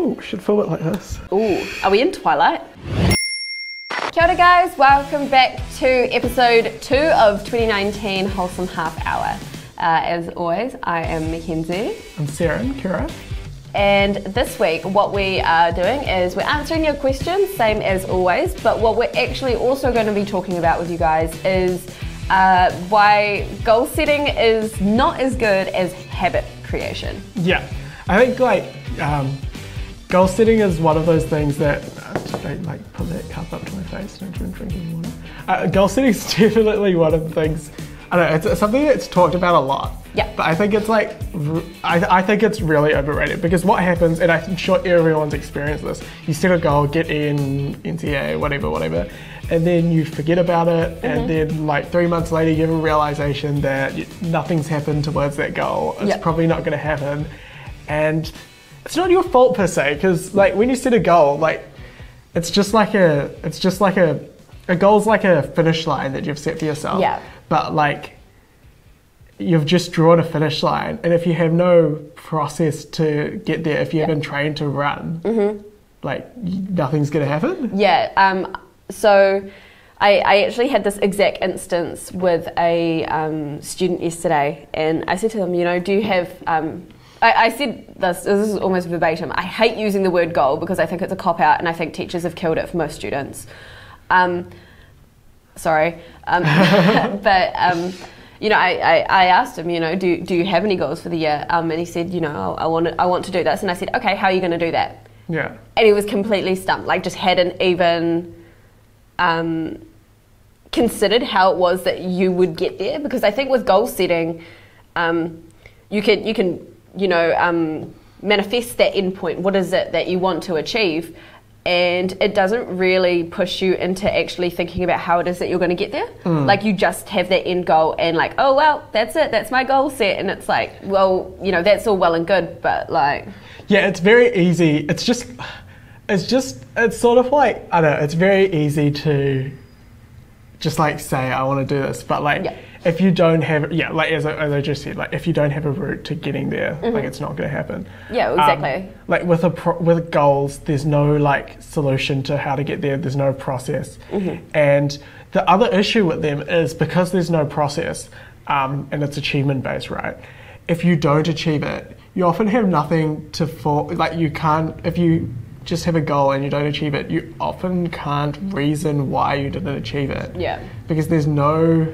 Ooh, should film it like this. Ooh, are we in Twilight? Kia ora guys, welcome back to episode 2 of 2019 Wholesome Half Hour. As always, I am Mackenzie. I'm Sarah and Kira. And this week what we are doing is we're answering your questions, same as always, but what we're actually also going to be talking about with you guys is why goal setting is not as good as habit creation. Yeah, I think goal setting is one of those things that, don't put that cup up to my face, don't you drink any water. Goal setting is definitely one of the things, I don't know, it's something that's talked about a lot. Yeah. But I think it's I think it's really overrated because what happens, and I'm sure everyone's experienced this, you set a goal, get in, NCA, whatever, and then you forget about it, and then 3 months later you have a realization that nothing's happened towards that goal. It's probably not going to happen, and it's not your fault per se, because when you set a goal, it's just like a goal's like a finish line that you've set for yourself. Yeah. But you've just drawn a finish line, and if you have no process to get there, if you haven't trained to run, nothing's going to happen. Yeah. So I actually had this exact instance with a student yesterday, and I said to them, do you have, I said this is almost verbatim, I hate using the word goal because I think it's a cop-out and I think teachers have killed it for most students. Sorry. But, I asked him, do you have any goals for the year? And he said, I want to do this. And I said, okay, how are you going to do that? Yeah. And he was completely stumped, just hadn't even considered how it was that you would get there. Because I think with goal setting, you can manifest that endpoint. What is it that you want to achieve? And it doesn't really push you into actually thinking about how it is that you're going to get there. You just have that end goal and oh, well, that's it. That's my goal set. And it's well, that's all well and good, but Yeah, it's very easy. It's sort of I don't know, it's very easy to just say, I want to do this. But if you don't have, as I just said, if you don't have a route to getting there, it's not going to happen. Yeah, exactly. With goals, there's no solution to how to get there. There's no process. And the other issue with them is because there's no process, and it's achievement based, right? If you don't achieve it, you often have nothing to fall. You can't, if you just have a goal and you don't achieve it, you often can't reason why you didn't achieve it. Yeah. Because there's no,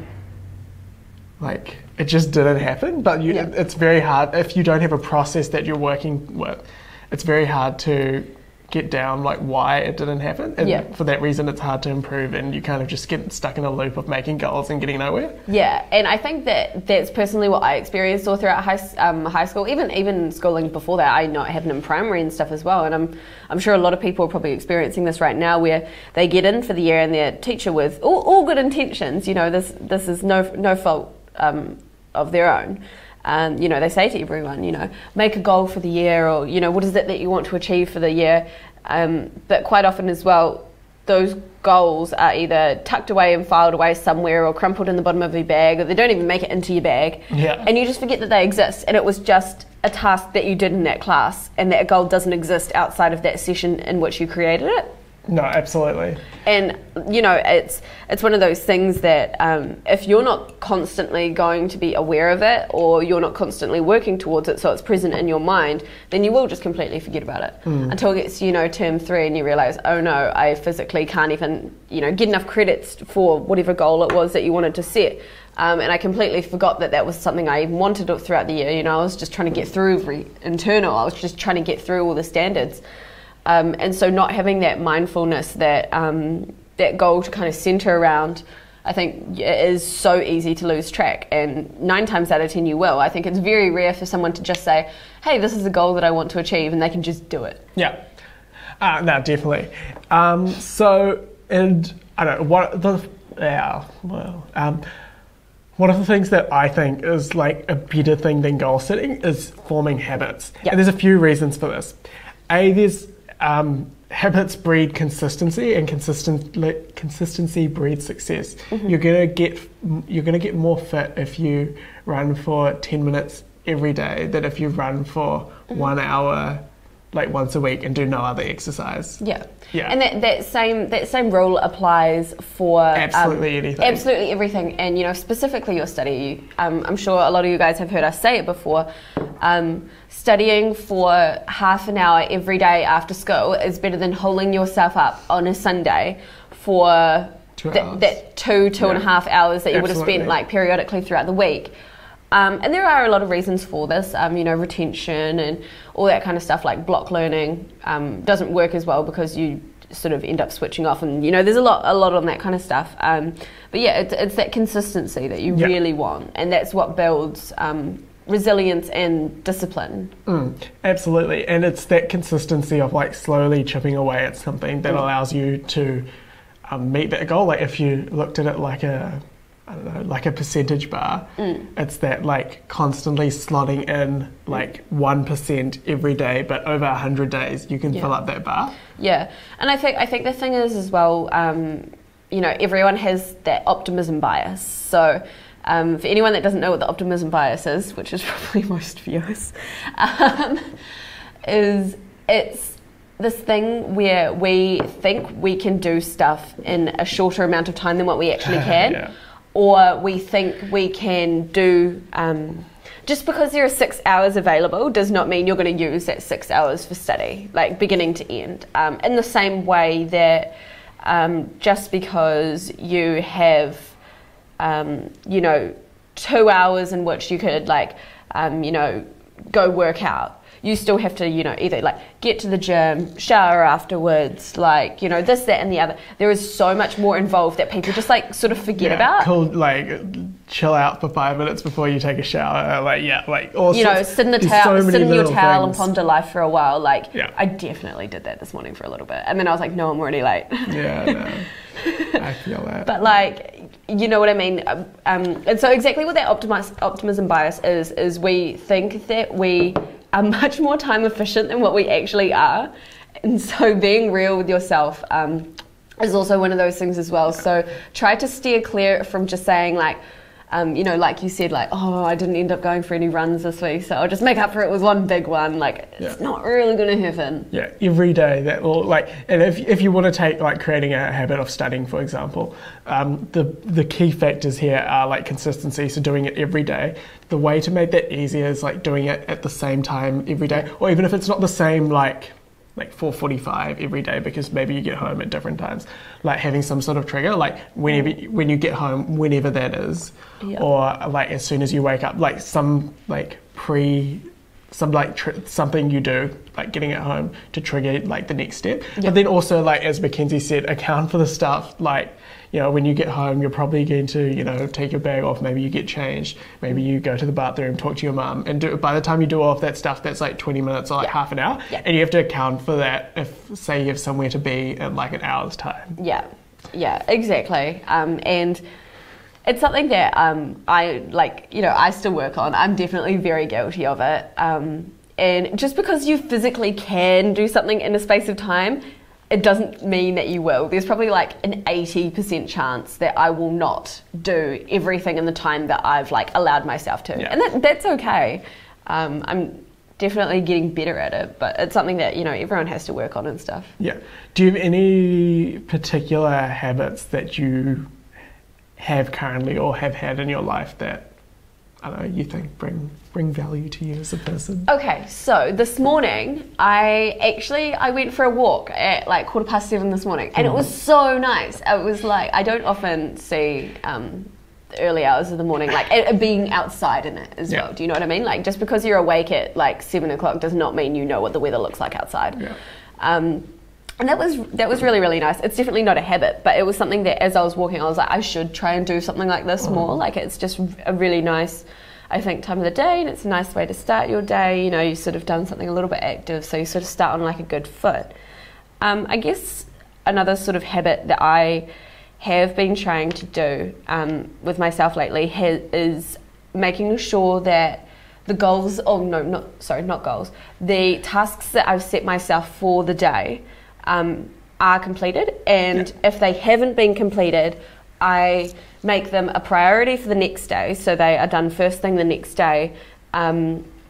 it just didn't happen. But it's very hard, if you don't have a process that you're working with, it's very hard to get down why it didn't happen. And for that reason, it's hard to improve, and you kind of just get stuck in a loop of making goals and getting nowhere. Yeah, and I think that's personally what I experienced all throughout high school, even schooling before that. I know it happened in primary and stuff as well, and I'm sure a lot of people are probably experiencing this right now, where they get in for the year and their teacher with all good intentions, this is no fault of their own. They say to everyone, make a goal for the year, or, what is it that you want to achieve for the year? But quite often as well, those goals are either tucked away and filed away somewhere, or crumpled in the bottom of your bag, or they don't even make it into your bag. Yeah. And you just forget that they exist, and it was just a task that you did in that class, and that goal doesn't exist outside of that session in which you created it. No, absolutely. And, it's one of those things that if you're not constantly going to be aware of it, or you're not constantly working towards it so it's present in your mind, then you will just completely forget about it until it gets to, term 3 and you realise, oh no, I physically can't even, get enough credits for whatever goal it was that you wanted to set. And I completely forgot that was something I even wanted throughout the year. I was just trying to get through every internal. I was just trying to get through all the standards. And so not having that mindfulness, that goal to kind of center around, I think it is so easy to lose track, and 9 times out of 10 you will. I think it's very rare for someone to just say, hey, this is the goal that I want to achieve, and they can just do it. Yeah, no, definitely. And I don't know, one of the things that I think is a better thing than goal setting is forming habits. Yep. And there's a few reasons for this. There's habits breed consistency, and consistency breeds success. You're gonna get more fit if you run for 10 minutes every day than if you run for 1 hour like once a week and do no other exercise. Yeah. Yeah. And that same rule applies for absolutely anything. Absolutely everything. And specifically your study. I'm sure a lot of you guys have heard us say it before. Studying for half an hour every day after school is better than holding yourself up on a Sunday for that two and a half hours that you would have spent like periodically throughout the week. And there are a lot of reasons for this, retention and all that kind of stuff, like block learning doesn't work as well because you sort of end up switching off, and there's a lot on that kind of stuff. But yeah, it's that consistency that you really want, and that's what builds resilience and discipline. Absolutely, and it's that consistency of like slowly chipping away at something that allows you to meet that goal. Like if you looked at it like like a percentage bar, it's that like constantly slotting in like 1% every day, but over 100 days you can fill up that bar. Yeah, and I think the thing is as well, everyone has that optimism bias. So for anyone that doesn't know what the optimism bias is, which is probably most viewers, it's this thing where we think we can do stuff in a shorter amount of time than what we actually can. Or we think we can do, just because there are 6 hours available does not mean you're going to use that 6 hours for study, like beginning to end. In the same way that just because you have, 2 hours in which you could go work out, you still have to, either like get to the gym, shower afterwards, this, that, and the other. There is so much more involved that people just sort of forget about. Cool, chill out for 5 minutes before you take a shower. All sit in your towel and ponder life for a while. I definitely did that this morning for a little bit, and then I was like, no, I'm already late. Yeah, no, I feel that. But you know what I mean. And so exactly what that optimism bias is we think that we are much more time efficient than what we actually are, and so being real with yourself is also one of those things as well. So try to steer clear from just saying like you said, I didn't end up going for any runs this week, so I'll just make up for it with one big one. It's not really going to happen. Yeah, every day that will and if you want to take creating a habit of studying, for example, the key factors here are consistency. So doing it every day. The way to make that easier is doing it at the same time every day, or even if it's not the same 4:45 every day, because maybe you get home at different times, having some sort of trigger, when you get home, whenever that is, or as soon as you wake up, something you do, getting it home to trigger the next step. But then also, as Mackenzie said, account for the stuff when you get home, you're probably going to, take your bag off, maybe you get changed, maybe you go to the bathroom, talk to your mum, and by the time you do all of that stuff, that's 20 minutes or half an hour, and you have to account for that if, say, you have somewhere to be in an hour's time. Yeah, exactly. And it's something that I still work on. I'm definitely very guilty of it. And just because you physically can do something in a space of time, it doesn't mean that you will. There's probably an 80% chance that I will not do everything in the time that I've allowed myself to. And that's okay. I'm definitely getting better at it, but it's something that, everyone has to work on and stuff. Yeah. Do you have any particular habits that you have currently or have had in your life that, I don't know, you think bring value to you as a person? Okay, so this morning I went for a walk at 7:15 this morning, and it was so nice. It was I don't often see the early hours of the morning being outside in it as well. Do you know what I mean? Just because you're awake at 7 o'clock does not mean you know what the weather looks like outside. And that was really, really nice. It's definitely not a habit, but it was something that as I was walking, I was I should try and do something like this more. It's just a really nice, I think, time of the day, and it's a nice way to start your day. You've sort of done something a little bit active, so you sort of start on a good foot. I guess another sort of habit that I have been trying to do with myself lately is making sure that the goals, not goals, the tasks that I've set myself for the day are completed, and if they haven't been completed, I make them a priority for the next day, so they are done first thing the next day,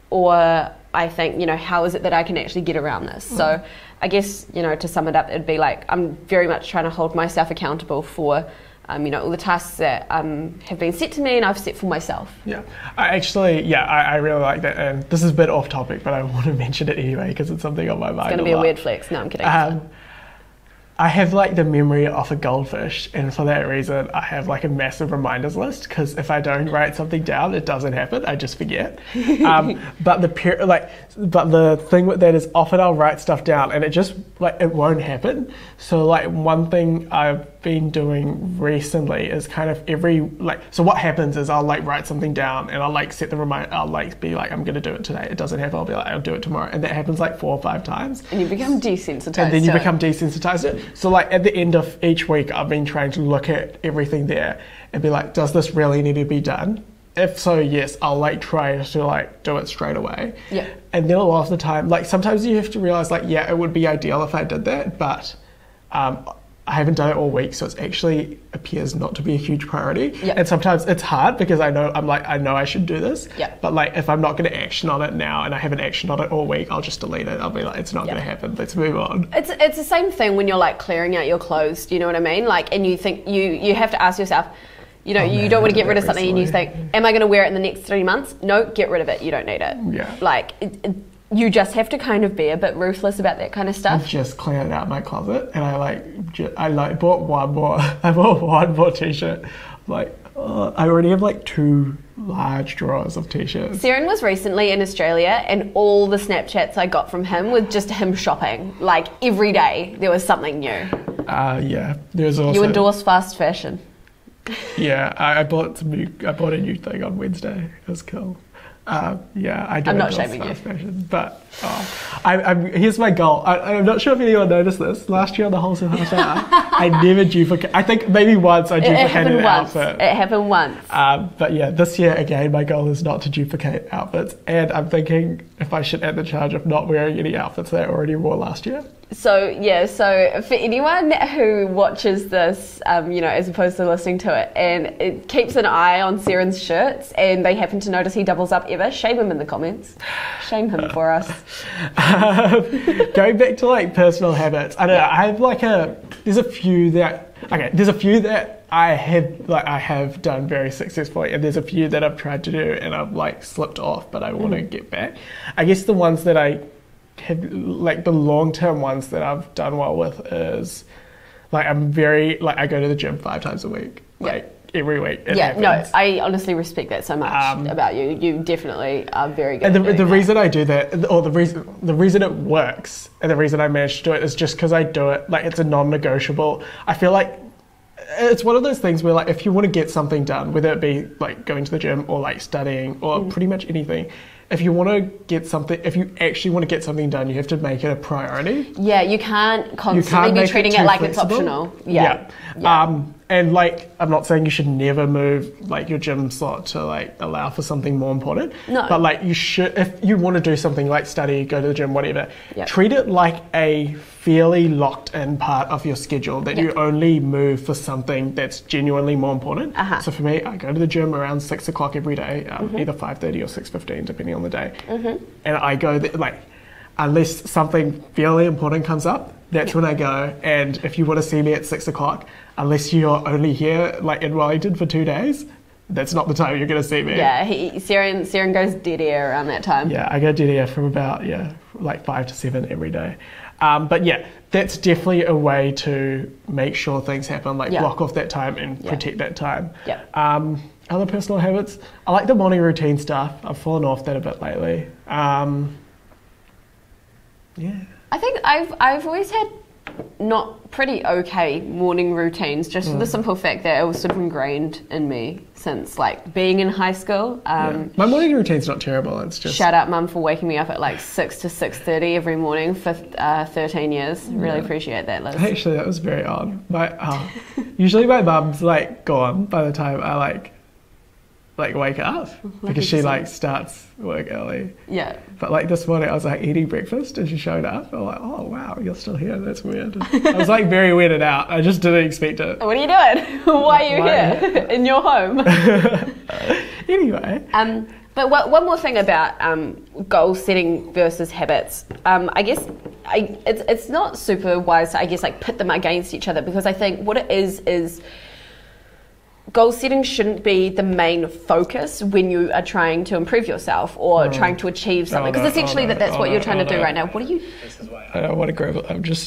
or I think, you know, how is it that I can actually get around this? So I guess, you know, to sum it up, it'd be like, I'm very much trying to hold myself accountable for, you know, all the tasks that have been set to me and I've set for myself. Yeah, I really like that. And this is a bit off topic, but I want to mention it anyway because it's something on my mind. It's going to be a weird flex. No, I'm kidding. I have like the memory of a goldfish, and for that reason I have like a massive reminders list, because if I don't write something down, it doesn't happen. I just forget. But the thing with that is often I'll write stuff down and it just like it won't happen. So like one thing I've been doing recently is kind of so what happens is I'll like write something down and I'll like set the reminder. I'll like be like, I'm gonna do it today. It doesn't happen. I'll be like, I'll do it tomorrow, and that happens like 4 or 5 times. And you become desensitized. And then you become desensitized. So like at the end of each week, I've been trying to look at everything there and be like, does this really need to be done? If so, yes, I'll like try to like do it straight away. Yeah. And then a lot of the time, like sometimes you have to realize like, yeah, it would be ideal if I did that, but I haven't done it all week, so it actually appears not to be a huge priority. Yep. And sometimes it's hard because I know I should do this. Yep. But like if I'm not going to action on it now and I haven't actioned on it all week, I'll just delete it. I'll be like, it's not going to happen. Let's move on. It's the same thing when you're like clearing out your clothes. Do you know what I mean? Like, and you think you have to ask yourself, you know, you don't want to get rid of something and you think, am I going to wear it in the next 3 months? No, get rid of it. You don't need it. Yeah. Like, you just have to kind of be a bit ruthless about that kind of stuff. I've just cleared out my closet and I bought one more. I bought one more t-shirt. Like, I already have like 2 large drawers of t-shirts. Siren was recently in Australia and all the Snapchats I got from him was just him shopping. Like every day there was something new. Yeah. There's also... You endorse fast fashion. Yeah, I bought a new thing on Wednesday. It was cool. Yeah, I do. I'm not shaming you. Fashion, but here's my goal. I'm not sure if anyone noticed this. Last year on the Wholesome Half Hour, I never duplicated. I think maybe once I duplicated an outfit. It happened once. But yeah, this year again, my goal is not to duplicate outfits, and I'm thinking if I should add the charge of not wearing any outfits that I already wore last year. So yeah, so for anyone who watches this, you know, as opposed to listening to it, and it keeps an eye on Siren's shirts, and they happen to notice he doubles up ever, shame him in the comments. Shame him for us. Going back to like personal habits, I don't know. I have there's a few that I have done very successfully, and there's a few that I've tried to do and I've like slipped off, but I want to get back. I guess the ones that I have, like the long-term ones that I've done well with is like I'm very like I go to the gym 5 times a week, like every week. No, I honestly respect that so much about you. You definitely are very good. And the reason I do that, or the reason it works, and the reason I managed to do it is just because I do it. Like it's a non-negotiable. I feel like it's one of those things where like if you want to get something done, whether it be like going to the gym or like studying or pretty much anything. If you actually want to get something done, you have to make it a priority. Yeah, you can't constantly be treating it like flexible. It's optional. Yeah. And like, I'm not saying you should never move like your gym slot to like allow for something more important. No. But like you should, if you want to do something like study, go to the gym, whatever, treat it like a fairly locked in part of your schedule that you only move for something that's genuinely more important. So for me, I go to the gym around 6 o'clock every day, either 5:30 or 6:15, depending on the day. And I go there, like, unless something fairly important comes up, that's when I go. And if you want to see me at 6 o'clock, unless you're only here like in Wellington for 2 days, that's not the time you're going to see me. Yeah, Siren goes dead air around that time. Yeah, I go dead air from about like 5 to 7 every day. But yeah, that's definitely a way to make sure things happen. Like block off that time and protect that time. Other personal habits, I like the morning routine stuff. I've fallen off that a bit lately. I think I've always had not pretty okay morning routines, just for the simple fact that it was sort of ingrained in me since like being in high school. My morning routine's not terrible. It's just shout out mum for waking me up at like 6 to 6:30 every morning for 13 years. Really appreciate that, Liz. Actually, that was very odd. Usually my mum's like gone by the time I like wake up because she like starts work early. Yeah. But like this morning I was like eating breakfast and she showed up. I'm like, oh wow, you're still here. That's weird. I was like very weirded out. I just didn't expect it. What are you doing? Why are you here in your home? Anyway. But one more thing about goal setting versus habits. I guess it's not super wise to, I guess, like pit them against each other, because I think what it is goal setting shouldn't be the main focus when you are trying to improve yourself or trying to achieve something. Because essentially that's what you're trying to do right now. What are you? I don't want to grab it.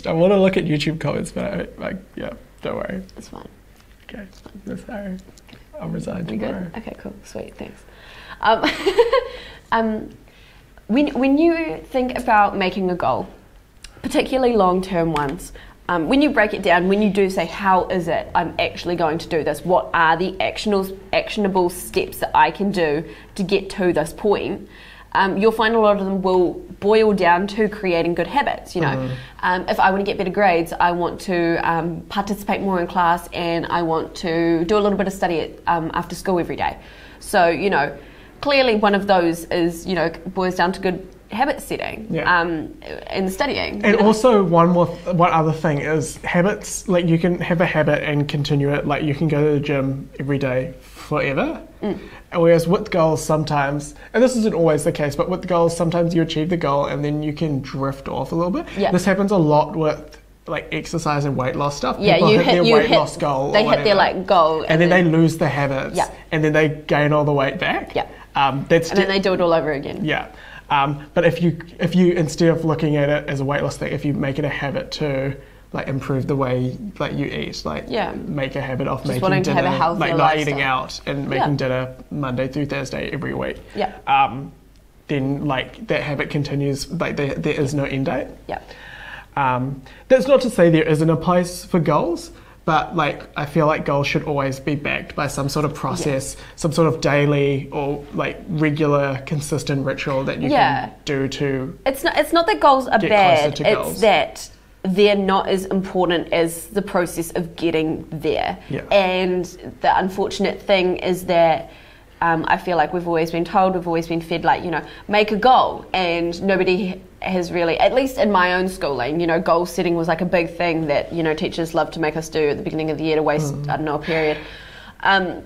I want to look at YouTube comments, but don't worry. It's fine. Okay, that's sorry. I'll resign tomorrow. Good? Okay, cool, sweet, thanks. When you think about making a goal, particularly long-term ones, when you break it down, when you do say, how is it I'm actually going to do this? What are the actionable steps that I can do to get to this point? You'll find a lot of them will boil down to creating good habits. You know, if I want to get better grades, I want to participate more in class, and I want to do a little bit of study after school every day. So, you know, clearly one of those is, you know, boils down to good habit setting and studying. And also one other thing is habits. Like, you can have a habit and continue it. Like, you can go to the gym every day forever. Whereas with goals sometimes, and this isn't always the case, but with goals sometimes you achieve the goal and then you can drift off a little bit. This happens a lot with like exercise and weight loss stuff. People hit their weight loss goal. They hit their like goal, and then they lose the habits, and then they gain all the weight back. And then they do it all over again. But if you instead of looking at it as a weight loss thing, if you make it a habit to like improve the way like you eat, like make a habit of just making dinner, like not eating out and making dinner Monday through Thursday every week. Then like that habit continues. Like there is no end date. That's not to say there isn't a place for goals, but like I feel like goals should always be backed by some sort of process, some sort of daily or like regular, consistent ritual that you can do to. It's not that goals are bad. It's that they're not as important as the process of getting there. And the unfortunate thing is that I feel like we've always been told, we've always been fed, like, you know, make a goal, and nobody has really, at least in my own schooling, you know, goal setting was like a big thing that, you know, teachers loved to make us do at the beginning of the year to waste, I don't know, a period. And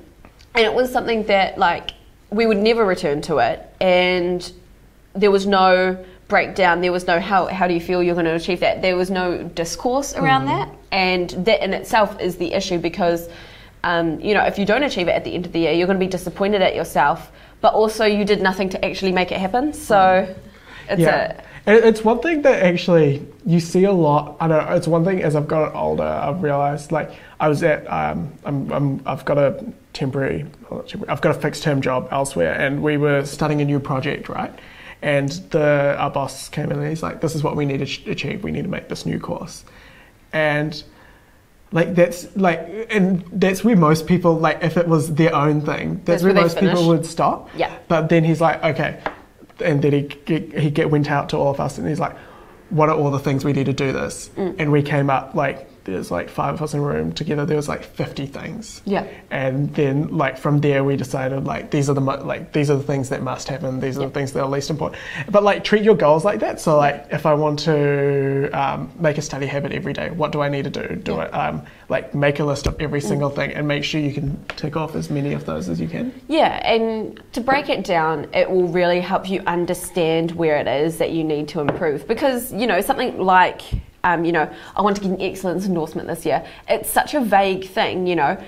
it was something that, like, we would never return to it, and there was no breakdown, there was no how do you feel you're going to achieve that, there was no discourse around that, and that in itself is the issue, because you know, if you don't achieve it at the end of the year, you're going to be disappointed at yourself, but also you did nothing to actually make it happen. So it's one thing that actually you see a lot. I don't know, it's one thing as I've gotten older, I've realized, like, I was at I've got a fixed term job elsewhere, and we were starting a new project, right? And our boss came in and he's like, this is what we need to achieve, we need to make this new course. And like that's where most people, like, if it was their own thing, that's where most people would stop. But then he's like, okay, and then he went out to all of us and he's like, what are all the things we need to do this? And we came up, like, there's like 5 of us in a room together, there was like 50 things. And then like from there we decided, like, these are the things that must happen, these are the things that are least important. But like, treat your goals like that. So like, if I want to make a study habit every day, what do I need to do? Like, make a list of every single thing and make sure you can tick off as many of those as you can. And to break it down, it will really help you understand where it is that you need to improve, because, you know, something like you know, I want to get an excellence endorsement this year. It's such a vague thing, you know.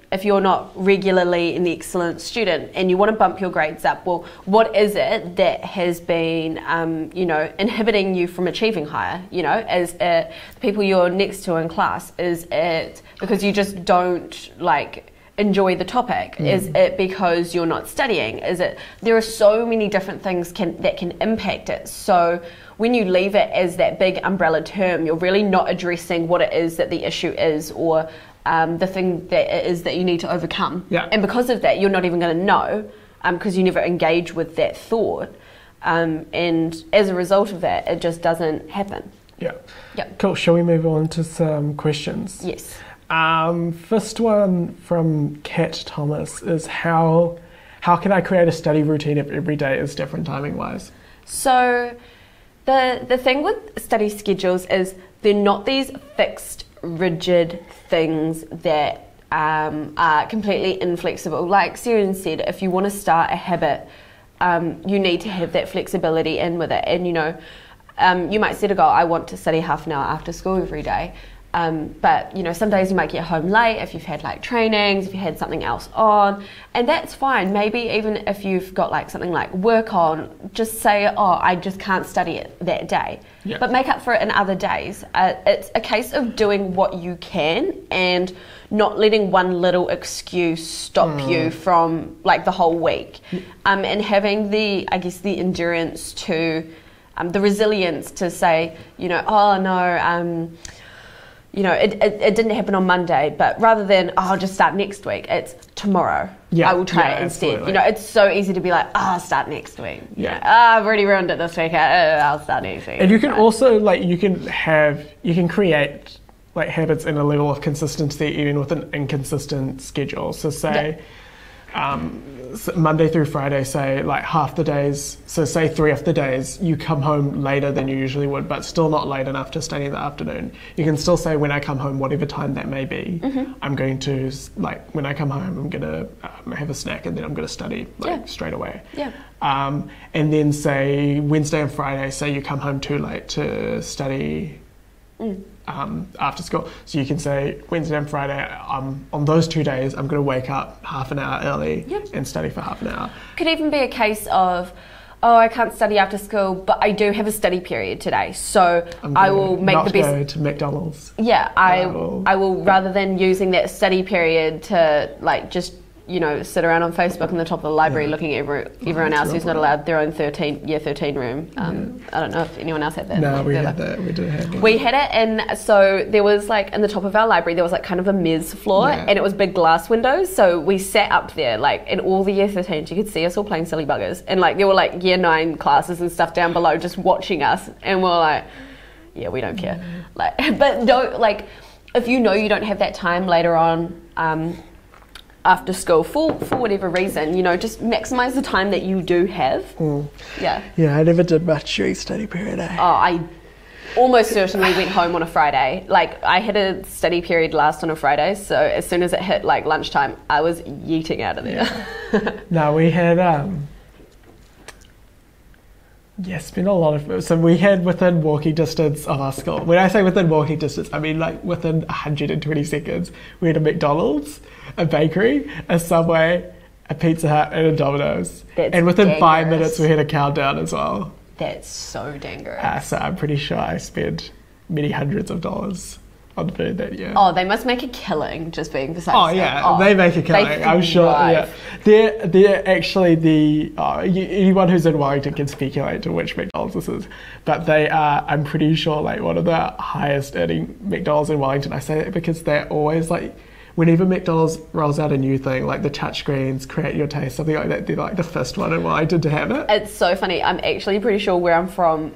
If you're not regularly an excellent student and you want to bump your grades up, well, what is it that has been, you know, inhibiting you from achieving higher? You know, as the people you're next to in class, is it because you just don't, like, enjoy the topic? Is it because you're not studying? Is it? There are so many different things that can impact it. So when you leave it as that big umbrella term, you're really not addressing what it is that the issue is, or the thing that it is that you need to overcome. And because of that, you're not even going to know, because you never engage with that thought. And as a result of that, it just doesn't happen. Cool. Shall we move on to some questions? Yes. First one from Kat Thomas is, how can I create a study routine if every day is different timing wise? So the thing with study schedules is they're not these fixed, rigid things that are completely inflexible. Like Siren said, if you want to start a habit, you need to have that flexibility in with it. And you might set a goal, I want to study half an hour after school every day. But some days you might get home late if you've had like trainings, if you had something else on, and that's fine. Maybe even if you've got like something like work on, just say, oh, I just can't study it that day. Yeah. But make up for it in other days. It's a case of doing what you can and not letting one little excuse stop you from like the whole week. And having the endurance to, the resilience to say, oh no, it didn't happen on Monday, but rather than, I'll just start next week, it's tomorrow. I will try it instead. Absolutely. It's so easy to be like, I'll start next week. I've already ruined it this week. I'll start next week. And you can also, you can create like habits in a level of consistency even with an inconsistent schedule. So say, Monday through Friday, say like half the days, so say 3 of the days you come home later than you usually would, but still not late enough to study in the afternoon. You can still say, when I come home, whatever time that may be, I'm going to, when I come home, I'm going to have a snack and then I'm going to study straight away. And then say Wednesday and Friday, say you come home too late to study after school. So you can say Wednesday and Friday, on those 2 days, I'm going to wake up half an hour early and study for half an hour. Could even be a case of, oh, I can't study after school, but I do have a study period today, so I will make the best. Go to McDonald's. Yeah, I will rather than using that study period to just sit around on Facebook in the top of the library looking at everyone else who's not allowed their own 13 room. I don't know if anyone else had that. No, we had that. We did have that. We had it, and so there was in the top of our library, there was kind of a mezz floor, and it was big glass windows. So we sat up there, and all the year 13s, you could see us all playing silly buggers. And there were year 9 classes and stuff down below just watching us, and we're like, yeah, we don't care. But don't, if you don't have that time later on, after school for whatever reason, just maximize the time that you do have. Yeah, I never did much during study period. I almost certainly went home on a Friday. I had a study period last on a Friday, so as soon as it hit lunchtime, I was yeeting out of there. No, we had it's been a lot of, so we had within walking distance of our school. When I say within walking distance, I mean within 120 seconds, we had a McDonald's, a bakery, a Subway, a Pizza Hut, and a Domino's. And within 5 minutes, we had a countdown as well. That's so dangerous. So I'm pretty sure I spent many hundreds of dollars on food that year. Oh, they must make a killing just being beside. Oh yeah, they make a killing. I'm sure. Yeah, they're actually anyone who's in Wellington can speculate to which McDonald's this is, but they are. I'm pretty sure one of the highest earning McDonald's in Wellington. I say that because they're always whenever McDonald's rolls out a new thing, the touchscreens, create your taste, something like that, they're the first one in Wellington to have it. It's so funny. I'm actually pretty sure where I'm from,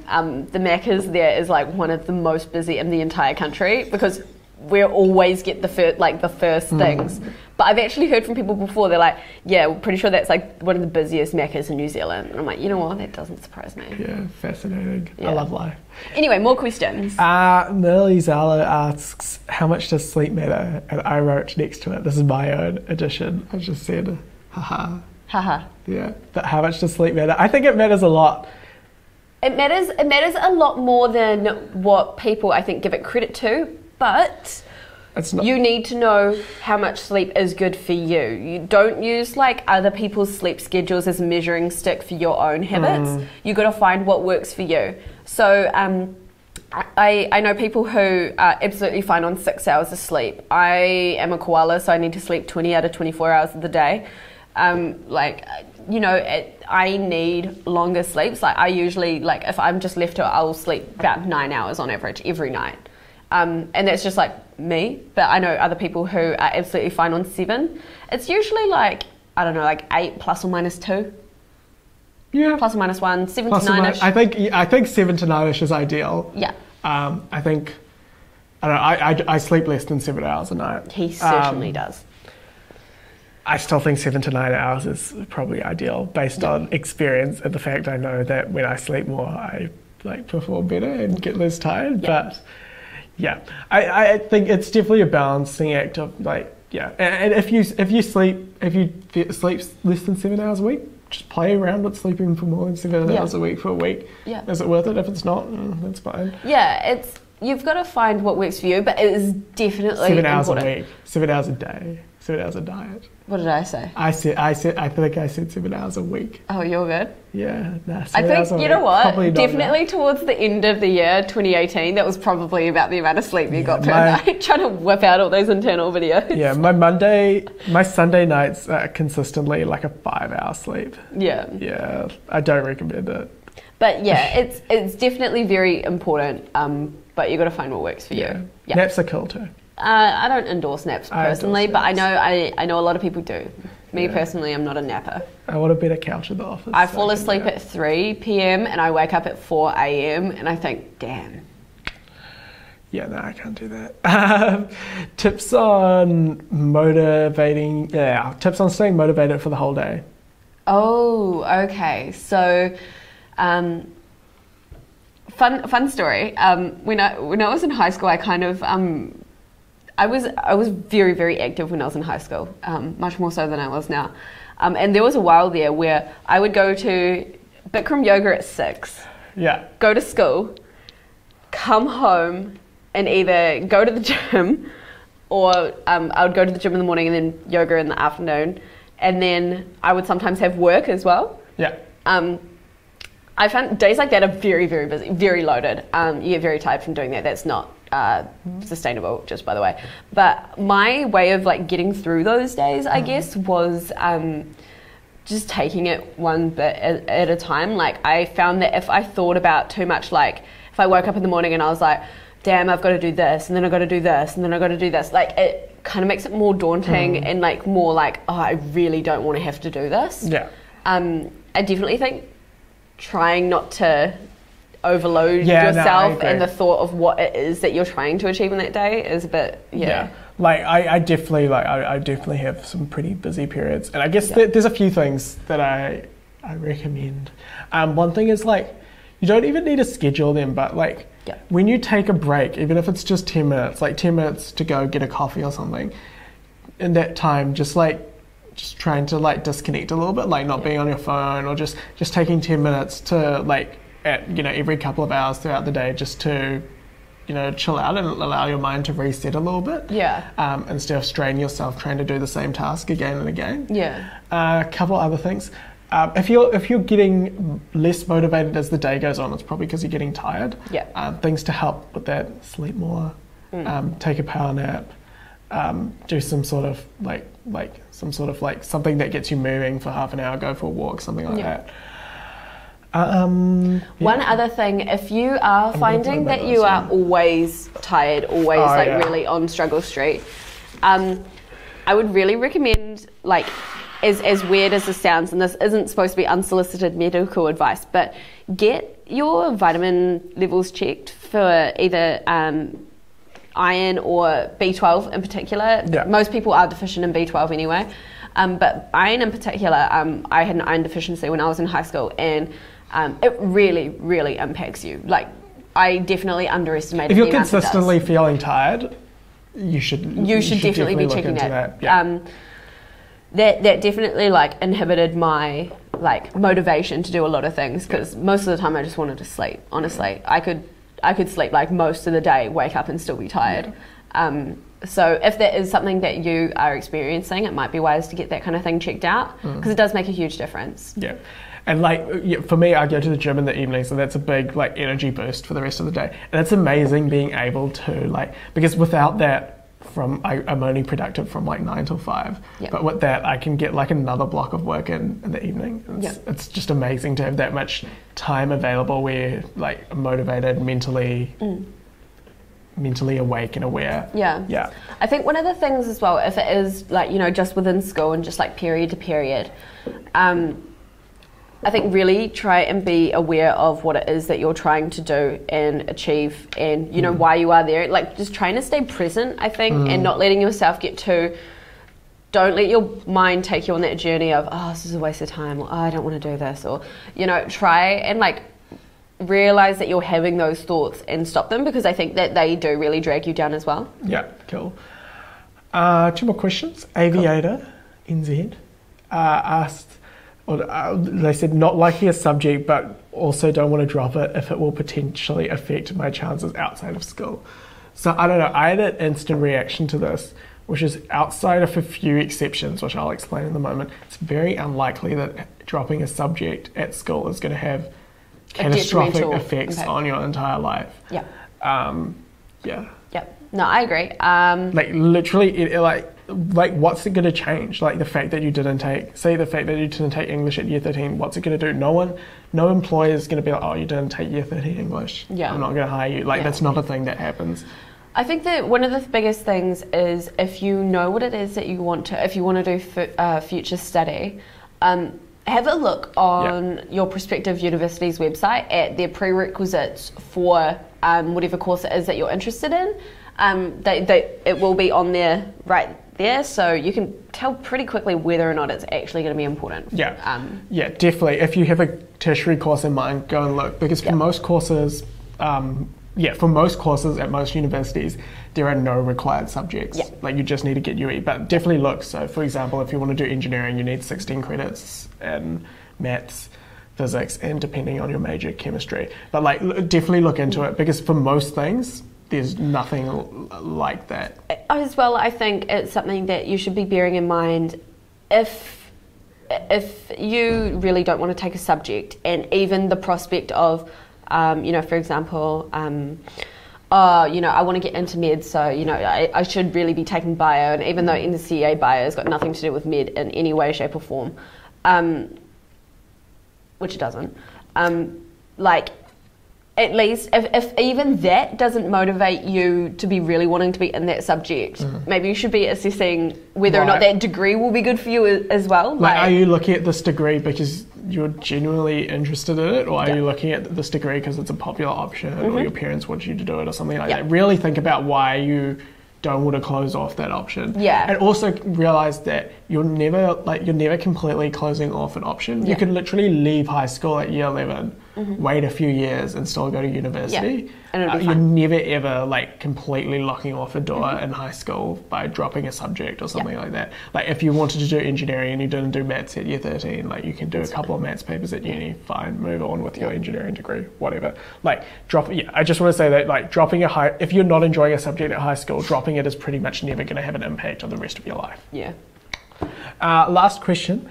the Macca's there is one of the most busy in the entire country because we always get the first things. But I've actually heard from people before, they're like, yeah, we're pretty sure that's one of the busiest Macca's in New Zealand. And I'm like, you know what, that doesn't surprise me. Yeah, fascinating. Yeah. I love life. Anyway, more questions. Merle Zalo asks, how much does sleep matter? And I wrote next to it, this is my own addition. I just said, haha. Haha. Yeah, but how much does sleep matter? I think it matters a lot. It matters a lot more than what people, I think, give it credit to, but you need to know how much sleep is good for you. You don't use other people's sleep schedules as a measuring stick for your own habits. You got to find what works for you. So I know people who are absolutely fine on 6 hours of sleep. I am a koala, so I need to sleep 20 out of 24 hours of the day. I need longer sleeps. I usually, if I'm just left to it, I'll sleep about 9 hours on average every night. And that's just me, but I know other people who are absolutely fine on 7. It's usually 8 plus or minus 2. Yeah. Plus or minus 1, 7 plus to 9-ish. I think 7 to 9-ish is ideal. Yeah. I think, I sleep less than 7 hours a night. He certainly does. I still think 7 to 9 hours is probably ideal based on experience and the fact I know that when I sleep more, I perform better and get less tired. But yeah, I think it's definitely a balancing act of Yeah, and if you sleep less than 7 hours a week, just play around with sleeping for more than 7 hours a week for a week. Yeah. Is it worth it? If it's not, that's fine. Yeah, you've got to find what works for you, but it is definitely 7 hours important. a week, 7 hours a day, 7 hours a diet. What did I say? I think I said 7 hours a week. Oh, you're good. Yeah, I think, you know what, definitely towards the end of the year, 2018, that was probably about the amount of sleep you got per night, trying to whip out all those internal videos. Yeah, my Sunday nights are consistently like a 5-hour sleep. Yeah. Yeah, I don't recommend it. But yeah, it's definitely very important, but you got to find what works for you. Yeah. Naps are cool too. I don't endorse naps personally, but I know a lot of people do. Me personally, I'm not a napper. I want a better couch in the office. I fall asleep at 3 p.m. and I wake up at 4 a.m. and I think, damn. Yeah, no, I can't do that. Tips on staying motivated for the whole day. Oh, okay. So, fun story. When I was in high school, I kind of I was very, very active when I was in high school, much more so than I was now. And there was a while there where I would go to Bikram yoga at 6. Yeah. Go to school, come home, and either go to the gym, or I would go to the gym in the morning and then yoga in the afternoon, and then I would sometimes have work as well. Yeah. I found days like that are very, very busy, very loaded. You get very tired from doing that. That's not sustainable, just by the way. But my way of like getting through those days, I guess, was just taking it one bit at a time. Like, I found that if I thought about too much, like if I woke up in the morning and I was like, damn, I've got to do this, and then I've got to do this, and then I've got to do this, like it kind of makes it more daunting and like more like, oh, I really don't want to have to do this. Yeah. I definitely think trying not to overload yourself and the thought of what it is that you're trying to achieve in that day is a bit, Like I definitely have some pretty busy periods, and I guess there's a few things that I recommend. One thing is, like, you don't even need to schedule them, but like when you take a break, even if it's just 10 minutes, like 10 minutes to go get a coffee or something, in that time, just trying to like disconnect a little bit, like not being on your phone, or just taking 10 minutes to like every couple of hours throughout the day, just to chill out and allow your mind to reset a little bit. Yeah. Instead of straining yourself trying to do the same task again and again. Yeah. A couple other things. If you're getting less motivated as the day goes on, it's probably because you're getting tired. Yeah. Things to help with that: sleep more, take a power nap, do some sort of something that gets you moving for half an hour, go for a walk, something like that. One other thing, if you are finding that you are always tired, really on struggle street, I would really recommend, like, as weird as this sounds, and this isn't supposed to be unsolicited medical advice, but get your vitamin levels checked for either iron or B12 in particular. Yeah. Most people are deficient in B12 anyway, but iron in particular, I had an iron deficiency when I was in high school, and it really, really impacts you. Like, I definitely underestimated. If you're consistently feeling tired, you should definitely be checking that. Yeah. That definitely like inhibited my like motivation to do a lot of things, because most of the time I just wanted to sleep. Honestly, I could sleep like most of the day, wake up and still be tired. So if that is something that you are experiencing, it might be wise to get that kind of thing checked out, because it does make a huge difference. Yeah. And like, for me, I go to the gym in the evening, so that's a big like energy boost for the rest of the day. And it's amazing being able to like, because without that, I'm only productive from like 9 till 5. Yep. But with that, I can get like another block of work in the evening. It's just amazing to have that much time available where like I'm motivated, mentally awake and aware. Yeah. I think one of the things as well, if it is like, just within school and just like period to period, I think really try and be aware of what it is that you're trying to do and achieve, and why you are there. Like, just trying to stay present, I think, and not letting yourself don't let your mind take you on that journey of, oh, this is a waste of time, or oh, I don't want to do this, or try and like realize that you're having those thoughts and stop them, because I think that they do really drag you down as well. Yeah, cool. Two more questions. Aviator NZ asked, or they said, not liking a subject, but also don't want to drop it if it will potentially affect my chances outside of school. So I don't know. I had an instant reaction to this, which is outside of a few exceptions, which I'll explain in a moment. It's very unlikely that dropping a subject at school is going to have catastrophic effects on your entire life. Yeah. Yeah. Yep. No, I agree. Like literally, like what's it going to change? Like the fact that you didn't take English at year 13, what's it going to do? No employer is going to be like, oh, you didn't take year 13 English. Yeah. I'm not going to hire you. Like that's not a thing that happens. I think that one of the biggest things is if you know what it is that you want to, if you want to do future study, have a look on your prospective university's website at their prerequisites for whatever course it is that you're interested in. It will be on there right there, so you can tell pretty quickly whether or not it's actually going to be important. Yeah, yeah, definitely. If you have a tertiary course in mind, go and look, because for most courses, for most courses at most universities, there are no required subjects. Yeah. Like you just need to get UE, but definitely look. So for example, if you want to do engineering, you need 16 credits in maths, physics, and depending on your major, chemistry. But like definitely look into it, because for most things, there's nothing like that. As well, I think it's something that you should be bearing in mind if you really don't want to take a subject, and even the prospect of for example, I want to get into med, so, I should really be taking bio, and even though NCEA bio has got nothing to do with med in any way, shape or form, which it doesn't, at least if even that doesn't motivate you to be really wanting to be in that subject, maybe you should be assessing whether or not that degree will be good for you as well. Like, are you looking at this degree because you're genuinely interested in it, or are you looking at this degree because it's a popular option, or your parents want you to do it, or something like that? Really think about why you don't want to close off that option. Yeah. And also realize that you're never completely closing off an option. You can literally leave high school at year 11, wait a few years and still go to university. Yeah. And it'll be fine. You're never ever completely locking off a door in high school by dropping a subject or something like that. Like if you wanted to do engineering and you didn't do maths at year 13, you can do a couple of maths papers at uni, fine, move on with your engineering degree, whatever. I just want to say that dropping if you're not enjoying a subject at high school, dropping it is pretty much never going to have an impact on the rest of your life. Yeah. Last question.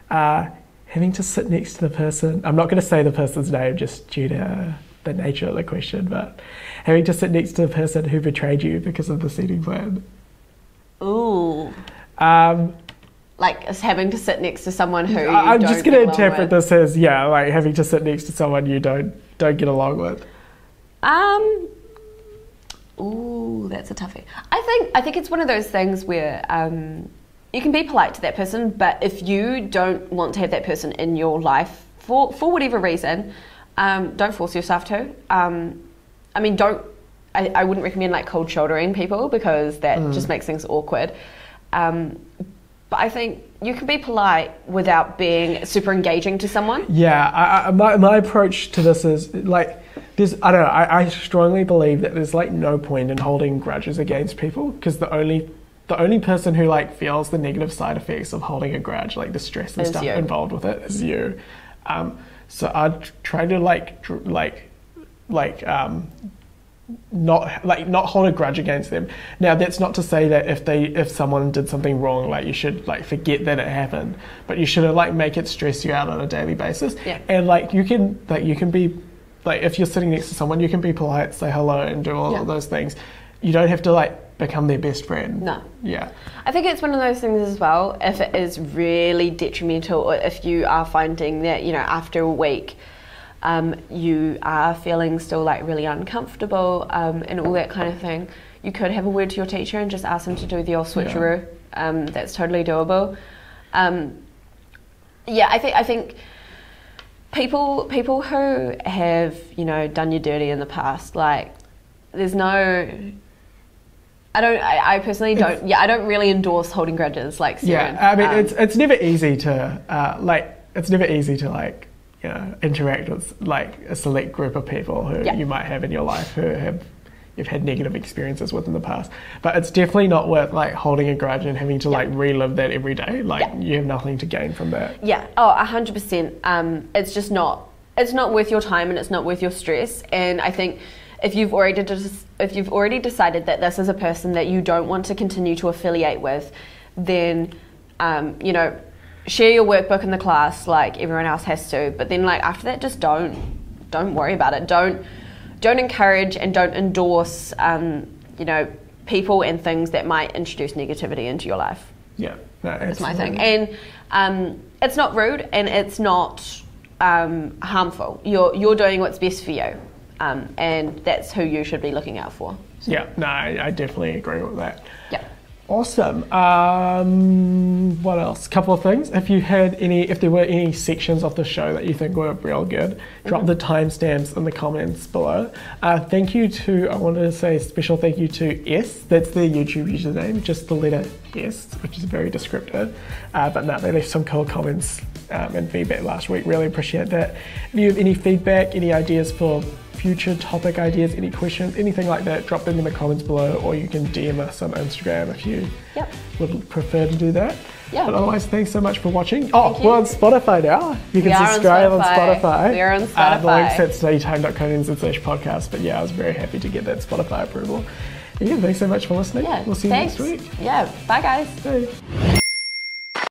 Having to sit next to the person, I'm not going to say the person's name just due to the nature of the question, but having to sit next to the person who betrayed you because of the seating plan. Ooh. Having to sit next to someone who I'm just going to interpret this as, having to sit next to someone you don't get along with. Ooh, that's a toughie. I think it's one of those things where you can be polite to that person, but if you don't want to have that person in your life for whatever reason, don't force yourself to. I wouldn't recommend cold shouldering people, because that just makes things awkward. But I think you can be polite without being super engaging to someone. Yeah, my approach to this is I strongly believe that there's no point in holding grudges against people, because the only person who feels the negative side effects of holding a grudge, the stress and stuff involved with it, is you. So I'd try to not hold a grudge against them. Now that's not to say that if someone did something wrong, you should forget that it happened, but you shouldn't make it stress you out on a daily basis. Yeah. And you can be if you're sitting next to someone, you can be polite, say hello, and do all of those things. You don't have to become their best friend. No. Yeah. I think it's one of those things as well, if it is really detrimental, or if you are finding that, after a week, you are feeling still really uncomfortable, and all that kind of thing, you could have a word to your teacher and just ask them to do the old switcheroo. That's totally doable. I think people who have, done you dirty in the past, there's no... I personally don't. I don't really endorse holding grudges. It's never easy to interact with a select group of people who you might have in your life who have you've had negative experiences with in the past. But it's definitely not worth like holding a grudge and having to like relive that every day. Like you have nothing to gain from that. Yeah. Oh, 100%. It's just not. It's not worth your time and it's not worth your stress. And I think if you've already decided that this is a person that you don't want to continue to affiliate with, then you know, share your workbook in the class like everyone else has to. But then like after that, just don't worry about it. Don't encourage and don't endorse, you know, people and things that might introduce negativity into your life. Yeah, no, that's my thing. And it's not rude and it's not harmful. You're doing what's best for you, and that's who you should be looking out for. So. Yeah, no, I definitely agree with that. Yeah. Awesome. What else? Couple of things. If there were any sections of the show that you think were real good, drop the timestamps in the comments below. I wanted to say a special thank you to S. That's their YouTube username, just the letter S, which is very descriptive. But no, they left some cool comments and feedback last week. Really appreciate that. If you have any feedback, any ideas for future topic ideas, any questions, anything like that, drop them in the comments below, or you can DM us on Instagram if you would prefer to do that. Yeah. But otherwise, thanks so much for watching. Oh, we're on Spotify now. You can subscribe on Spotify. We are on Spotify. The link's at studytime.co.nz/podcast. But yeah, I was very happy to get that Spotify approval. And yeah, thanks so much for listening. Yeah, we'll see you next week. Yeah, bye guys. Bye.